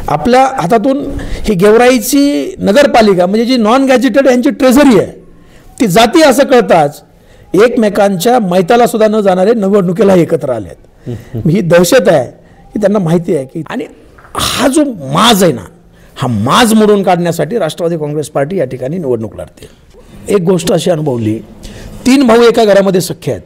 आपल्या हातातून ही गेवराईची नगरपालिका म्हणजे जी नॉन गॅजेटेड यांची ट्रेझरी आहे ती जाती असं कळताच एकमेकांच्या मैताला सुद्धा न जाणारे निवडणुकीला एकत्र आले आहेत। ही दहशत आहे की त्यांना माहिती आहे की आणि हा जो माज आहे ना हा माज मोडून काढण्यासाठी राष्ट्रवादी काँग्रेस पार्टी या ठिकाणी निवडणूक लढते। एक गोष्ट अशी अनुभवली, 3 भाऊ एका घरामध्ये सख्य आहेत,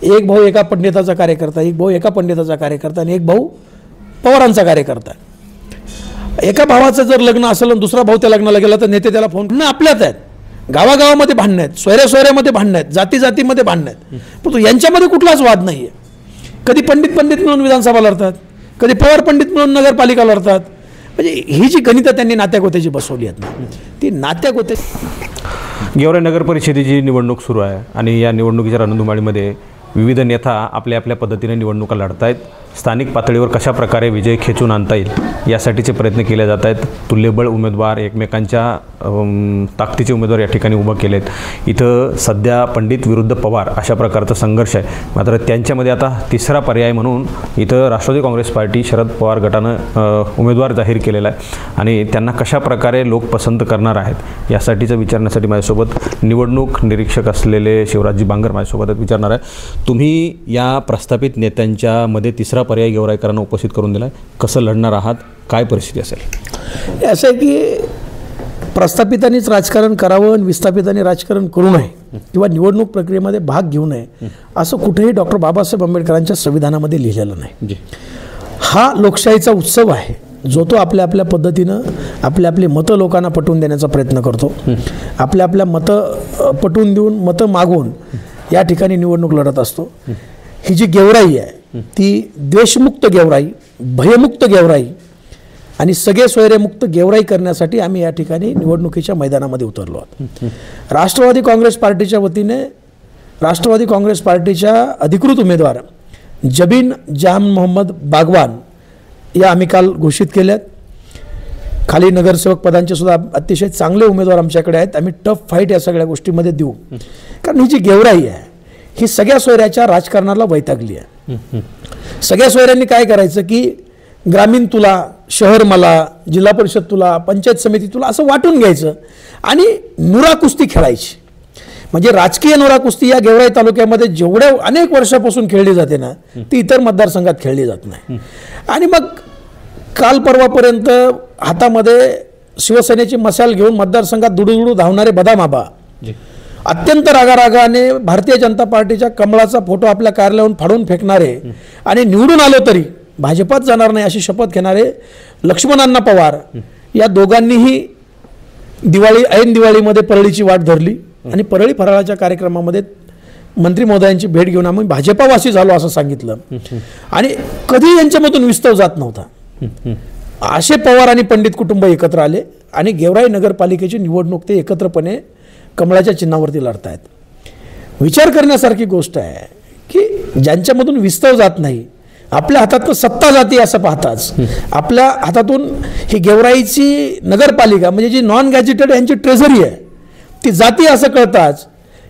एक भाऊ एका पंडिताचा कार्यकर्ता, एक भाऊ एका पंडिताचा कार्यकर्ता आणि एक भाऊ पवारांचा कार्यकर्ता। एका भावाचं जर लग्न असेल आणि दुसरा भाऊ त्या लग्नाला गेला तर नेते त्याला फोन ना आपल्यात आहेत, गावागावामध्ये भांडणं आहेत, सोयऱ्यामध्ये भांडणं आहेत, जातीमध्ये भांडणं आहेत, परंतु यांच्यामध्ये कुठलाच वाद नाही आहे। कधी पंडित मिळून विधानसभा लढतात, कधी पवार पंडित मिळून नगरपालिका लढतात। म्हणजे ही जी गणितं त्यांनी नात्यागोत्याची बसवली आहेत ना ती नात्यागोते। गेवराई नगर परिषदेची निवडणूक सुरू आहे आणि या निवडणुकीच्या रणधुमाळीमध्ये विविध नेता आपल्या आपल्या पद्धतीने निवडणुका लढतायत। स्थानिक पातळीवर कशा प्रकारे विजय खेचून आणता येईल यासाठीचे प्रयत्न केले जात आहेत। तुल्यबळ उमेदवार, एकमेकांच्या ताकदीचे उमेदवार या ठिकाणी उभं केलेत। इथं सध्या पंडित विरुद्ध पवार अशा प्रकारचा संघर्ष आहे, मात्र त्यांच्यामध्ये आता तिसरा पर्याय म्हणून इथं राष्ट्रवादी काँग्रेस पार्टी शरद पवार गटानं उमेदवार जाहीर केलेला आहे आणि त्यांना कशा प्रकारे लोक पसंत करणार आहेत यासाठीचं विचारण्यासाठी माझ्यासोबत निवडणूक निरीक्षक असलेले शिवराजजी बांगर माझ्यासोबतच विचारणार आहे। तुम्ही या प्रस्थापित नेत्यांच्या मध्ये तिसरा पर्याय गेवराईकरांना उपस्थित करून दिला, कसं लढणार आहात, काय परिस्थिती असेल? असं आहे की प्रस्थापितांनीच राजकारण करावं आणि विस्थापितांनी राजकारण करू नये किंवा निवडणूक प्रक्रियेमध्ये भाग घेऊ नये असं कुठेही डॉक्टर बाबासाहेब आंबेडकरांच्या संविधानामध्ये लिहिलेलं नाही। हा लोकशाहीचा उत्सव आहे जो तो आपल्या आपल्या पद्धतीनं आपली मतं लोकांना पटवून देण्याचा प्रयत्न करतो। आपल्या मतं पटवून देऊन मतं मागून या ठिकाणी निवडणूक लढत असतो। ही जी गेवराई आहे ती द्वेषमुक्त गेवराई, भयमुक्त गेवराई आणि सगळे सोयरेमुक्त गेवराई करण्यासाठी आम्ही या ठिकाणी निवडणुकीच्या मैदानामध्ये उतरलो आहोत। राष्ट्रवादी काँग्रेस पार्टीच्या वतीने राष्ट्रवादी काँग्रेस पार्टीच्या अधिकृत उमेदवार जबीन जाम मोहम्मद बागवान या आम्ही काल घोषित केल्यात। खाली नगरसेवक पदांचे सुद्धा अतिशय चांगले उमेदवार आमच्याकडे आहेत। आम्ही टफ फाईट या सगळ्या गोष्टीमध्ये देऊ, कारण ही जी गेवराई आहे ही सगळ्या सोयऱ्याच्या राजकारणाला वैतागली आहे। सगळ्या सोयऱ्यांनी काय करायचं की ग्रामीण तुला, शहर मला, जिल्हा परिषद तुला, पंचायत समिती तुला असं वाटून घ्यायचं आणि नुरा कुस्ती खेळायची। म्हणजे राजकीय नुरा कुस्ती या गेवराई तालुक्यामध्ये जेवढ्या अनेक वर्षापासून खेळली जाते ना ती इतर मतदारसंघात खेळली जात नाही। आणि मग काल परवापर्यंत हातामध्ये शिवसेनेची मशाल घेऊन मतदारसंघात दुडूदुडू धावणारे बदाम आबा अत्यंत रागारागाने भारतीय जनता पार्टीच्या कमळाचा फोटो आपल्या कार्यालयाहून फाडून फेकणारे आणि निवडून आलो तरी भाजपात जाणार नाही अशी शपथ घेणारे लक्ष्मणांना पवार या दोघांनीही ऐन दिवाळीमध्ये परळीची वाट धरली आणि परळी फराळाच्या कार्यक्रमामध्ये मंत्री महोदयांची भेट घेऊन आम्ही भाजपावासी झालो असं सांगितलं आणि कधी यांच्यामधून विस्तव जात नव्हता। असे पवार आणि पंडित कुटुंब एकत्र आले आणि गेवराई नगरपालिकेची निवडणूक ते एकत्रपणे कमळाच्या चिन्हावरती लढतायत। विचार करण्यासारखी गोष्ट आहे की ज्यांच्यामधून विस्तव जात नाही, आपल्या हातात सत्ता जाती असं पाहताच आपल्या हातातून ही गेवराईची नगरपालिका म्हणजे जी नॉन गॅजेटेड यांची ट्रेझरी आहे ती जाती असं कळताच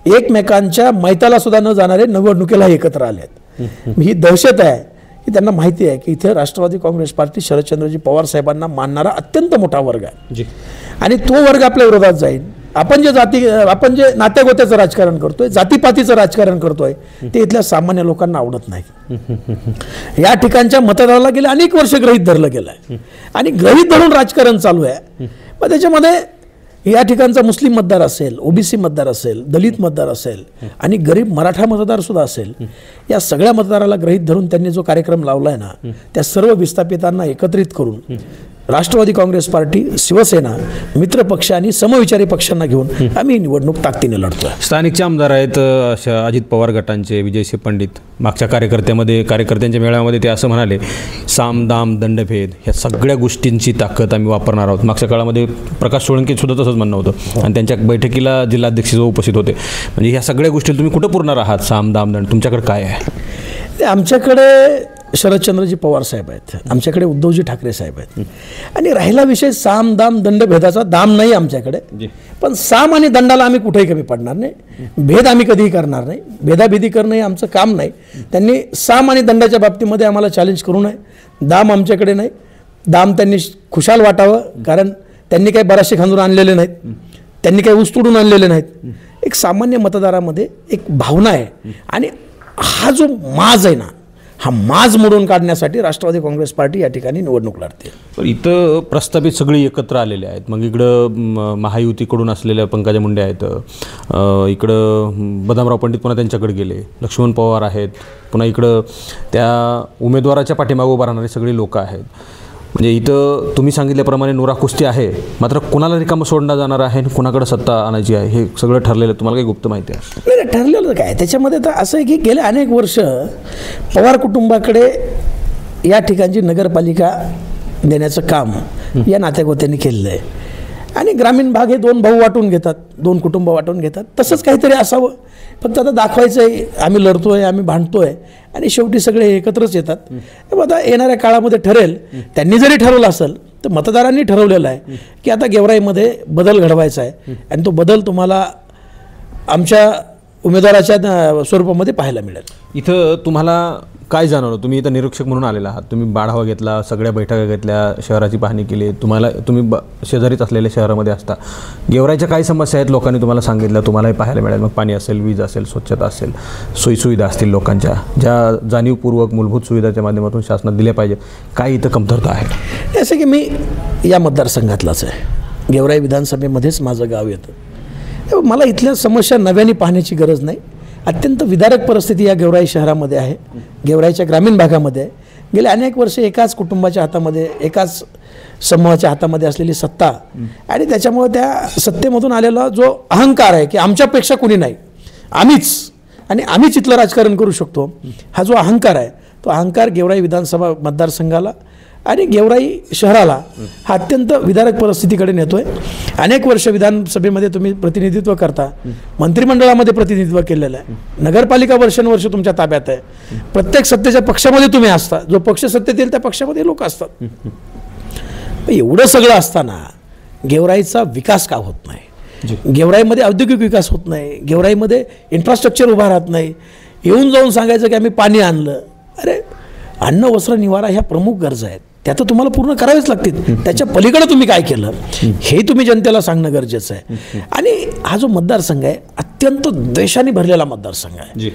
एकमेकांच्या मैताला सुद्धा न जाणारे निवडणुकीला एकत्र आले आहेत। ही दहशत आहे की त्यांना माहिती आहे की इथे राष्ट्रवादी काँग्रेस पार्टी शरदचंद्रजी पवार साहेबांना मानणारा अत्यंत मोठा वर्ग आहे आणि तो वर्ग आपल्या विरोधात जाईल। आपण जे नात्यागोत्याचं राजकारण करतोय, जातीपातीचं राजकारण करतोय ते इथल्या सामान्य लोकांना आवडत नाही। या ठिकाणच्या मतदाराला गेले अनेक वर्ष गृहीत धरलं गेलं आहे आणि गृहीत धरून राजकारण चालू आहे। मग त्याच्यामध्ये या ठिकाणचा मुस्लिम मतदार असेल, ओबीसी मतदार असेल, दलित मतदार असेल आणि गरीब मराठा मतदार सुद्धा असेल, या सगळ्या मतदाराला गृहीत धरून त्यांनी जो कार्यक्रम लावलाय ना त्या सर्व विस्थापितांना एकत्रित करून राष्ट्रवादी काँग्रेस पार्टी, शिवसेना, मित्र पक्ष आणि समविचारी पक्षांना घेऊन आम्ही निवडणूक ताकदीने लढतोय। स्थानिकचे आमदार आहेत अजित पवार गटांचे विजयसिंह पंडित, मागच्या कार्यकर्त्यांच्या मेळाव्यामध्ये ते असं म्हणाले साम दाम दंडभेद ह्या सगळ्या गोष्टींची ताकद आम्ही वापरणार आहोत। मागच्या काळामध्ये प्रकाश सोळंके सुद्धा तसंच म्हणणं होतं आणि त्यांच्या बैठकीला जिल्हाध्यक्ष उपस्थित होते। म्हणजे ह्या सगळ्या गोष्टी तुम्ही कुठं पुरणार आहात? साम दाम दंड तुमच्याकडे काय आहे? आमच्याकडे शरदचंद्रजी पवार साहेब आहेत, आमच्याकडे उद्धवजी ठाकरे साहेब आहेत आणि राहिला विषय साम दाम दंडभेदाचा दाम नाही आमच्याकडे, पण साम आणि दंडाला आम्ही कुठेही कमी पडणार नाही। भेद आम्ही कधीही करणार नाही, भेदाभेदी करणं हे आमचं काम नाही। त्यांनी साम आणि दंडाच्या बाबतीमध्ये आम्हाला चॅलेंज करू नये। दाम आमच्याकडे नाही, दाम त्यांनी खुशाल वाटावं, कारण त्यांनी काही बराचसे खांदून आणलेले नाहीत, त्यांनी काही ऊस तोडून आणलेले नाहीत. एक सामान्य मतदारामध्ये एक भावना आहे आणि हा जो माज आहे ना, हा माज मोडून काढण्यासाठी राष्ट्रवादी काँग्रेस पार्टी या ठिकाणी निवडणूक लढते. पण इथं प्रस्थापित सगळी एकत्र आलेले आहेत. मग इकडं महायुतीकडून असलेल्या पंकजा मुंडे आहेत, इकडं बदामराव पंडित पुन्हा त्यांच्याकडे गेले, लक्ष्मण पवार आहेत, पुन्हा इकडं त्या उमेदवाराच्या पाठीमागे उभा राहणारे सगळे लोक आहेत. म्हणजे इथं तुम्ही सांगितल्याप्रमाणे नोरा कुस्ती आहे, मात्र कुणाला रिकामं सोडण्यात जाणार आहे आणि कुणाकडे सत्ता आणायची आहे हे सगळं ठरलेलं. तुम्हाला काही गुप्त माहिती आहे? नाही, ठरलेलं काय त्याच्यामध्ये तर असं आहे की गेले अनेक वर्ष पवार कुटुंबाकडे या ठिकाणची नगरपालिका देण्याचं काम या नात्यागोत्यांनी केलेलं आहे आणि ग्रामीण भाग हे 2 भाऊ वाटून घेतात, 2 कुटुंब वाटून घेतात. तसंच काहीतरी असावं, फक्त आता दाखवायचं आहे आम्ही लढतोय, आम्ही भांडतोय आणि शेवटी सगळे एकत्रच येतात. आता येणाऱ्या काळामध्ये ठरेल, त्यांनी जरी ठरवलं असेल तर मतदारांनी ठरवलेलं आहे की आता गेवराईमध्ये बदल घडवायचा आहे आणि तो बदल तुम्हाला आमच्या उमेदवाराच्या स्वरूपामध्ये पाहायला मिळेल. इथं तुम्हाला काय जाणवलं? तुम्ही इथं निरीक्षक म्हणून आलेला आहात, तुम्ही आढावा घेतला, सगळ्या बैठका घेतल्या, शहराची पाहणी केली, तुम्ही शेजारीच असलेल्या शहरामध्ये असता. गेवराईच्या काही समस्या आहेत लोकांनी तुम्हाला सांगितलं, तुम्हालाही पाहायला मिळेल. मग पाणी असेल, वीज असेल, स्वच्छता असेल, सोयीसुविधा असतील लोकांच्या, ज्या जाणीवपूर्वक मूलभूत सुविधाच्या माध्यमातून शासनात दिल्या पाहिजे, काय इथं कमतरता आहे? असं की मी या मतदारसंघातलाच आहे, गेवराई विधानसभेमध्येच माझं गाव येतं. मला इथल्या समस्या नव्याने पाहण्याची गरज नाही. अत्यंत विदारक परिस्थिती या गेवराई शहरामध्ये आहे, गेवराईच्या ग्रामीण भागामध्ये आहे. गेले अनेक वर्ष एकाच कुटुंबाच्या हातामध्ये, एकाच समूहाच्या हातामध्ये असलेली सत्ता आणि त्याच्यामुळे त्या सत्तेमधून आलेला जो अहंकार आहे की आमच्यापेक्षा कोणी नाही, आम्हीच इथलं राजकारण करू शकतो, हा जो अहंकार आहे तो अहंकार गेवराई विधानसभा मतदारसंघाला आणि गेवराई शहराला हा अत्यंत विदारक परिस्थितीकडे नेतोय. अनेक वर्ष विधानसभेमध्ये तुम्ही प्रतिनिधित्व करता, मंत्रिमंडळामध्ये प्रतिनिधित्व केलेलं आहे, नगरपालिका वर्षानुवर्ष तुमच्या ताब्यात आहे, प्रत्येक सत्तेच्या पक्षामध्ये तुम्ही असता, जो पक्ष सत्तेत येईल त्या पक्षामध्ये लोक असतात. एवढं सगळं असताना गेवराईचा विकास का होत नाही? गेवराईमध्ये औद्योगिक विकास होत नाही, गेवराईमध्ये इन्फ्रास्ट्रक्चर उभा राहत नाही. येऊन जाऊन सांगायचं की आम्ही पाणी आणलं. अरे, अन्न वस्त्र निवारा ह्या प्रमुख गरजा आहेत, त्या तर तुम्हाला पूर्ण करावेच लागतील. त्याच्या पलीकडे तुम्ही काय केलं हे तुम्ही जनतेला सांगणं गरजेचं आहे. आणि हा जो मतदारसंघ आहे अत्यंत द्वेषाने भरलेला मतदारसंघ आहे.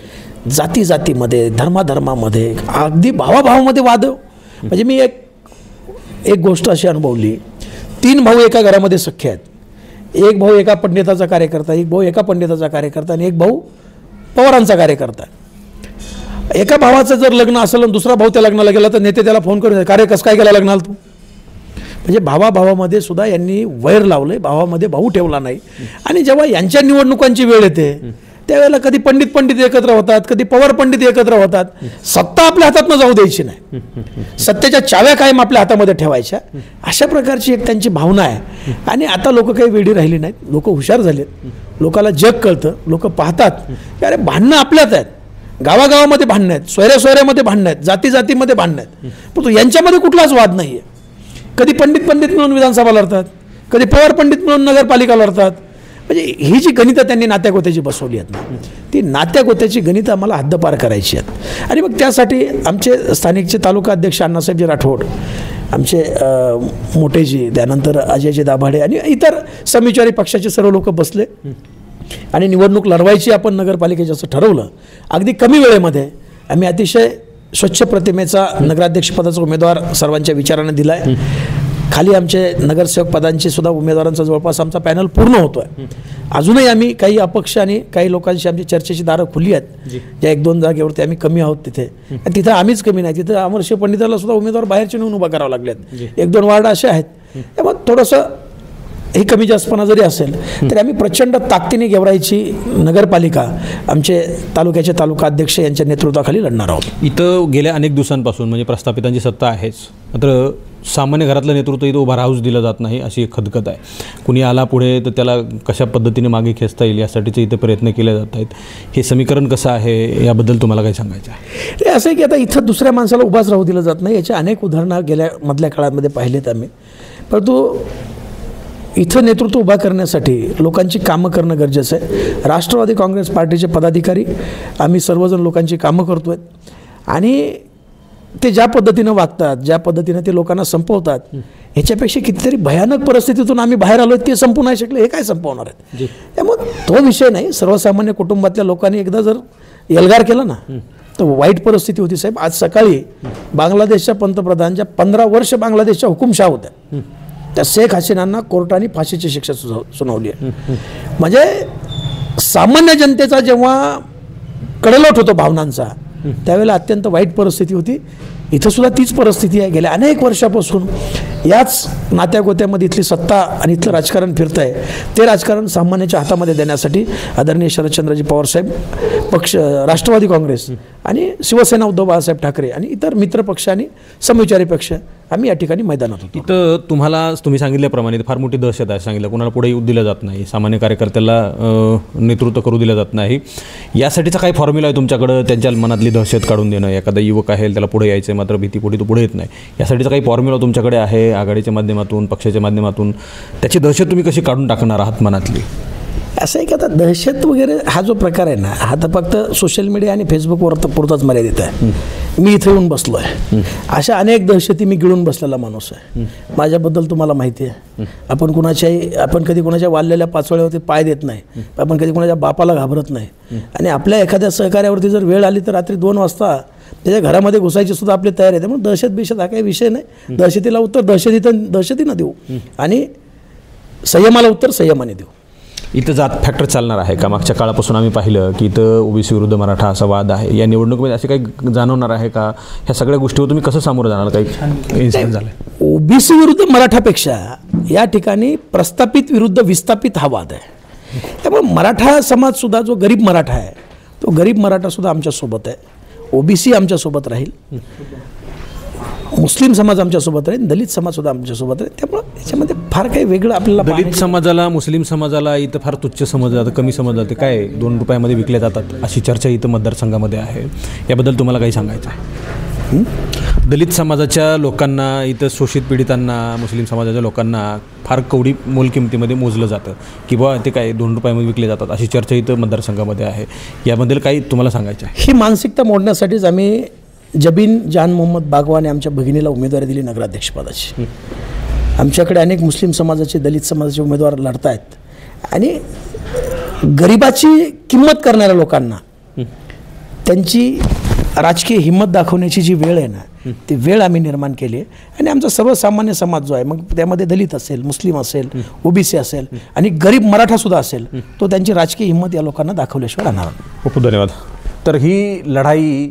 जाती जातीमध्ये, धर्माधर्मामध्ये, अगदी भावाभावामध्ये वाद. म्हणजे मी एक गोष्ट अशी अनुभवली, 3 भाऊ एका घरामध्ये सख्खे आहेत. एक भाऊ एका पंडिताचा कार्यकर्ता, एक भाऊ एका पंडिताचा कार्यकर्ता आणि एक भाऊ पवारांचा कार्यकर्ता. एका भावाचं जर लग्न असेल आणि दुसरा भाऊ त्या लग्नाला गेला तर नेते त्याला फोन करून कार्य कसं काय गेला लग्नाला तू? म्हणजे भावाभावामध्ये सुद्धा यांनी वैर लावले, भावामध्ये भाऊ ठेवला नाही. आणि जेव्हा यांच्या निवडणुकांची वेळ येते त्यावेळेला कधी पंडित एकत्र होतात, कधी पवार पंडित एकत्र होतात. सत्ता आपल्या हातात न जाऊ द्यायची नाही, सत्तेच्या चाव्या कायम आपल्या हातामध्ये ठेवायच्या, अशा प्रकारची एक त्यांची भावना आहे. आणि आता लोक काही वेडी राहिली नाहीत, लोक हुशार झालेत, लोकाला जग कळतं, लोक पाहतात की अरे भांडणं आपल्यात आहेत, गावागावामध्ये भांडणं आहेत, सोयऱ्यामध्ये भांडणं आहेत, जातीमध्ये भांडणं आहेत, परंतु यांच्यामध्ये कुठलाच वाद नाही आहे. कधी पंडित मिळून विधानसभा लढतात, कधी पवार पंडित मिळून नगरपालिका लढतात. म्हणजे ही जी गणितं त्यांनी नात्यागोत्याची बसवली आहेत ना, ती नात्यागोत्याची गणितं आम्हाला हद्दपार करायची आहेत. आणि मग त्यासाठी आमचे स्थानिकचे तालुका अध्यक्ष अण्णासाहेबजी राठोड, आमचे मोठेजी, त्यानंतर अजयजी दाभाडे आणि इतर समविचारी पक्षाचे सर्व लोक बसले आणि निवडणूक लढवायची आपण नगरपालिकेचं असं ठरवलं. अगदी कमी वेळेमध्ये आम्ही अतिशय स्वच्छ प्रतिमेचा नगराध्यक्षपदाचा उमेदवार सर्वांच्या विचाराने दिला आहे. खाली आमचे नगरसेवक पदांचे सुद्धा उमेदवारांचा जवळपास आमचा पॅनल पूर्ण होतो आहे. अजूनही आम्ही काही अपक्ष आणि काही लोकांशी आमची चर्चेची दारं खुली आहेत. ज्या 1-2 जागेवरती आम्ही कमी आहोत तिथे आम्हीच कमी नाही, तिथं अमरशे पंडिताला सुद्धा उमेदवार बाहेरचे नेऊन उभा करावं लागले आहेत. 1-2 वार्ड असे आहेत. त्यामुळे थोडंसं हे कमी जास्तपणा जरी असेल तरी आम्ही प्रचंड ताकदीने गेवराईची नगरपालिका आमचे तालुक्याचे तालुका अध्यक्ष यांच्या नेतृत्वाखाली लढणार आहोत. इथं गेल्या अनेक दिवसांपासून म्हणजे प्रस्थापितांची सत्ता आहेच, मात्र सामान्य घरातलं नेतृत्व इथं उभा राहूच दिलं जात नाही अशी एक खदखत आहे. कुणी आला पुढे तर त्याला कशा पद्धतीने मागे खेचता येईल यासाठीचे इथे प्रयत्न केले जात आहेत. हे समीकरण कसं आहे याबद्दल तुम्हाला काय सांगायचं आहे? ते असं आहे की आता इथं दुसऱ्या माणसाला उभाच राहू दिलं जात नाही. याचे अनेक उदाहरणं गेल्या मधल्या काळामध्ये पाहिलेत आम्ही. परंतु इथं नेतृत्व उभा करण्यासाठी लोकांची कामं करणं गरजेचं आहे. राष्ट्रवादी काँग्रेस पार्टीचे पदाधिकारी आम्ही सर्वजण लोकांची कामं करतो आहेत आणि ते ज्या पद्धतीनं वागतात, ज्या पद्धतीनं ते लोकांना संपवतात, ह्याच्यापेक्षा कितीतरी भयानक परिस्थितीतून आम्ही बाहेर आलो, ते संपू नाही शकले, हे काय संपवणार आहेत. त्यामुळे तो विषय नाही. सर्वसामान्य कुटुंबातल्या लोकांनी एकदा जर एल्गार केला ना तर वाईट परिस्थिती होती. साहेब, आज सकाळी बांगलादेशच्या पंतप्रधान, ज्या 15 वर्ष बांगलादेशच्या हुकुमशाह होत्या, त्या शेख हसीनांना कोर्टाने फाशीची शिक्षा सुनावली आहे. म्हणजे सामान्य जनतेचा जेव्हा कडलोट होतो भावनांचा, त्यावेळेला अत्यंत वाईट परिस्थिती होती. इथं सुद्धा तीच परिस्थिती आहे. गेल्या अनेक वर्षापासून याच नात्यागोत्यामध्ये इथली सत्ता आणि इथलं राजकारण फिरत आहे. ते राजकारण सामान्याच्या हातामध्ये देण्यासाठी आदरणीय शरदचंद्रजी पवारसाहेब पक्ष, राष्ट्रवादी काँग्रेस आणि शिवसेना उद्धव बाळासाहेब ठाकरे आणि इतर मित्र पक्ष आणि समविचारी पक्ष आम्ही या ठिकाणी मैदानात होतो. इथं तुम्ही सांगितल्याप्रमाणे फार मोठी दहशत आहे. सांगितलं कोणाला पुढे येऊ दिलं जात नाही, सामान्य कार्यकर्त्याला नेतृत्व करू दिलं जात नाही. यासाठीचा काही फॉर्म्युला आहे तुमच्याकडं? त्यांच्या मनातली दहशत काढून देणं, एखादा युवक आहे त्याला पुढे यायचं मात्र भीतीपोटी तो पुढे येत नाही, यासाठीचा काही फॉर्म्युला तुमच्याकडे आहे आघाडीच्या माध्यमातून, पक्षाच्या माध्यमातून? त्याची दहशत तुम्ही कशी काढून टाकणार आहात मनातली? असं आहे की आता दहशत वगैरे हा जो प्रकार आहे ना, हा तर फक्त सोशल मीडिया आणि फेसबुकवर तर पुरताच मर्यादित आहे. मी इथे येऊन बसलो आहे, अशा अनेक दहशती मी गिळून बसलेला माणूस आहे. माझ्याबद्दल तुम्हाला माहिती आहे, आपण कधी कोणाच्या वाढलेल्या पाचोळ्यावरती पाय देत नाही, आपण कधी कोणाच्या बापाला घाबरत नाही. आणि आपल्या एखाद्या सहकार्यावरती जर वेळ आली तर रात्री 2 वाजता त्याच्या घरामध्ये घुसायची सुद्धा आपली तयारी आहे. त्यामुळे दहशत हा काही विषय नाही. दहशतीला उत्तर दहशतीनं देऊ आणि संयमाला उत्तर संयमाने देऊ. इथं जात फॅक्टर चालणार आहे का? मागच्या काळापासून आम्ही पाहिलं की इथं ओबीसी विरुद्ध मराठा असा वाद आहे. या निवडणुकीमध्ये असे काही जाणवणार आहे का? ह्या सगळ्या गोष्टीवर तुम्ही कसं सामोरं जाणार? काही इन्सिडेंट झालं? ओबीसी विरुद्ध मराठापेक्षा या ठिकाणी प्रस्थापित विरुद्ध विस्थापित हा वाद आहे. त्यामुळे मराठा समाज सुद्धा, जो गरीब मराठा आहे, तो गरीब मराठा सुद्धा आमच्यासोबत आहे. ओबीसी आमच्यासोबत राहील, मुस्लिम समाज आमच्यासोबत राहील, दलित समाज सुद्धा आमच्यासोबत राहील. त्यामुळे याच्यामध्ये फार काही वेगळं आपल्याला दलित समाजाला, मुस्लिम समाजाला इथं फार तुच्छ समजलं जातं, कमी समजलं जातं. काय 2 रुपयामध्ये विकले जातात अशी चर्चा इथं मतदारसंघामध्ये आहे. याबद्दल तुम्हाला काही सांगायचं आहे? दलित समाजाच्या लोकांना, इथं शोषित पीडितांना, मुस्लिम समाजाच्या लोकांना फार कवडी मोलकिमतीमध्ये मोजलं जातं की बा ते काय 2 रुपयामध्ये विकले जातात अशी चर्चा इथं मतदारसंघामध्ये आहे. याबद्दल काही तुम्हाला सांगायचं आहे? ही मानसिकता मोडण्यासाठीच आम्ही जबीन जान मोहम्मद बागवान आमच्या भगिनीला उमेदवारी दिली नगराध्यक्षपदाची. आमच्याकडे अनेक मुस्लिम समाजाचे, दलित समाजाचे उमेदवार लढत आहेत आणि गरिबाची किंमत करणाऱ्या लोकांना त्यांची राजकीय हिंमत दाखवण्याची जी वेळ आहे ना, ती वेळ आम्ही निर्माण केली आहे. आणि आमचा सर्वसामान्य समाज जो आहे, मग त्यामध्ये दलित असेल, मुस्लिम असेल, ओबीसी असेल आणि गरीब मराठासुद्धा असेल, तो त्यांची राजकीय हिंमत या लोकांना दाखवल्याशिवाय राहणार नाही. खूप धन्यवाद. तर ही लढाई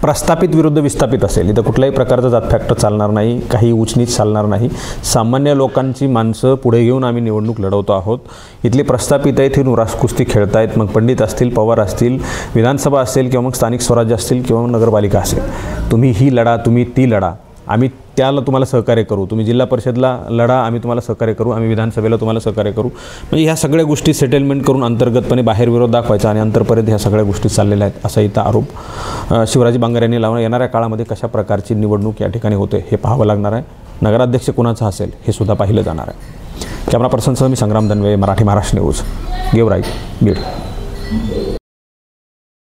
प्रस्थापित विरुद्ध विस्थापित असेल. इथं कुठल्याही प्रकारचा जात फॅक्टर चालणार नाही, काही उचनीच चालणार नाही. सामान्य लोकांची माणसं पुढे घेऊन आम्ही निवडणूक लढवतो आहोत. इथले प्रस्थापित आहेत, हे नुरास कुस्ती खेळतायत. मग पंडित असतील, पवार असतील, विधानसभा असेल किंवा मग स्थानिक स्वराज्य असतील किंवा नगरपालिका असेल, तुम्ही ही लढा, तुम्ही ती लढा, आम्ही त्याला तुम्हाला सहकार्य करू. तुम्ही जिल्हा परिषदला लढा, आम्ही तुम्हाला सहकार्य करू. आम्ही विधानसभेला तुम्हाला सहकार्य करू. म्हणजे ह्या सगळ्या गोष्टी सेटलमेंट करून अंतर्गतपणे बाहेर विरोध दाखवायचा आणि अंतर्पर्यंत ह्या सगळ्या गोष्टी चाललेल्या आहेत असा इथं आरोप शिवराजी बांगर यांनी लावून येणाऱ्या काळामध्ये कशा प्रकारची निवडणूक या ठिकाणी होते हे पाहावं लागणार आहे. नगराध्यक्ष कुणाचा असेल हे सुद्धा पाहिलं जाणार आहे. कॅमेरा पर्सनसह मी संग्राम दनवे, मराठी महाराष्ट्र न्यूज, गेवराई, बीड.